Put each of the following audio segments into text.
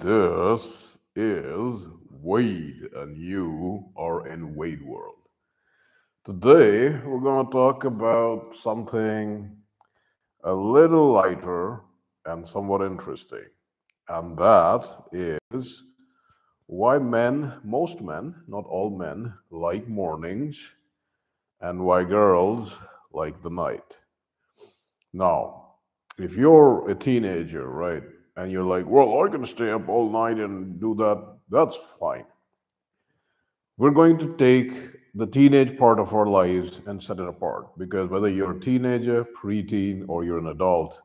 This is Wade, and you are in Wade World. Today, we're going to talk about something a little lighter and somewhat interesting, and that is why most men, not all men, like mornings, and why girls like the night. Now, if you're a teenager, right, and you're like, well, I can stay up all night and do that, that's fine. We're going to take the teenage part of our lives and set it apart because whether you're a teenager, preteen, or you're an adult,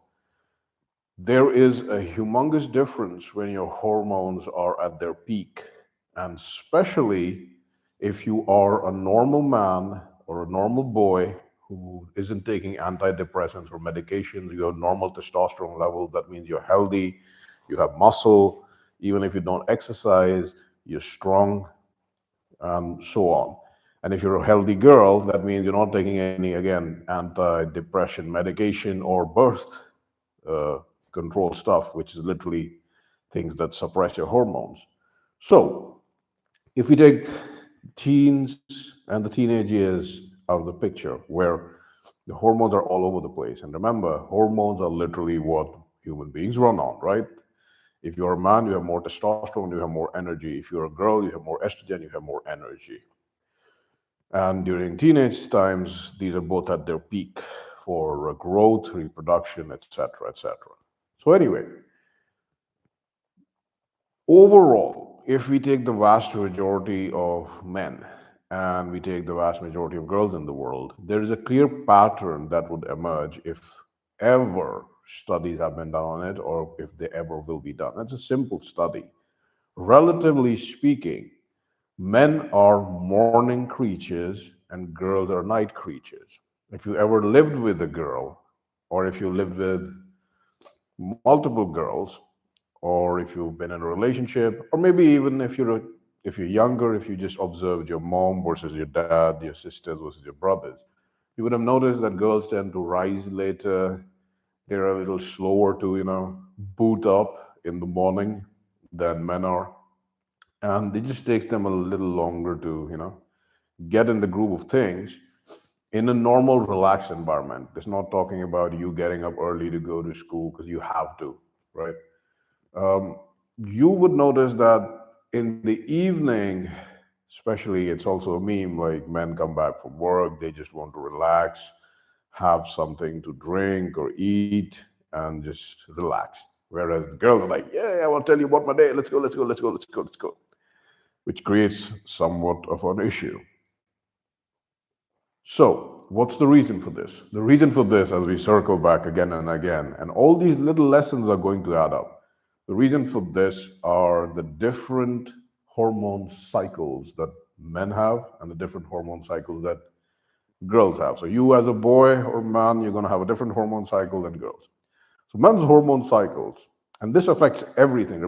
there is a humongous difference when your hormones are at their peak. And especially if you are a normal man or a normal boy who isn't taking antidepressants or medications, you have normal testosterone level, that means you're healthy, you have muscle, even if you don't exercise, you're strong, and so on. And if you're a healthy girl, that means you're not taking any, again, anti-depression medication or birth uh, control stuff, which is literally things that suppress your hormones. So if we take teens and the teenage years out of the picture, where the hormones are all over the place, and remember, hormones are literally what human beings run on, right? If you're a man, you have more testosterone, you have more energy. If you're a girl, you have more estrogen, you have more energy. And during teenage times, these are both at their peak for growth, reproduction, etc., etc. So anyway, overall, if we take the vast majority of men and we take the vast majority of girls in the world, there is a clear pattern that would emerge if ever studies have been done on it or if they ever will be done. That's a simple study. Relatively speaking, men are morning creatures and girls are night creatures. If you ever lived with a girl, or if you lived with multiple girls, or if you've been in a relationship, or maybe even if you're younger, if you just observed your mom versus your dad, your sisters versus your brothers, you would have noticed that girls tend to rise later. They're a little slower to, boot up in the morning than men are. And it just takes them a little longer to, get in the groove of things in a normal, relaxed environment. It's not talking about you getting up early to go to school because you have to, right? um, you would notice that in the evening, especially, it's also a meme like men come back from work, they just want to relax, have something to drink or eat, and just relax. Whereas the girls are like, yeah, I want to tell you about my day. Let's go, let's go, let's go, let's go, let's go, which creates somewhat of an issue. So, what's the reason for this? The reason for this, as we circle back again and again, and all these little lessons are going to add up. The reason for this are the different hormone cycles that men have and the different hormone cycles that girls have. So, you as a boy or man, you're going to have a different hormone cycle than girls. So, men's hormone cycles, and this affects everything.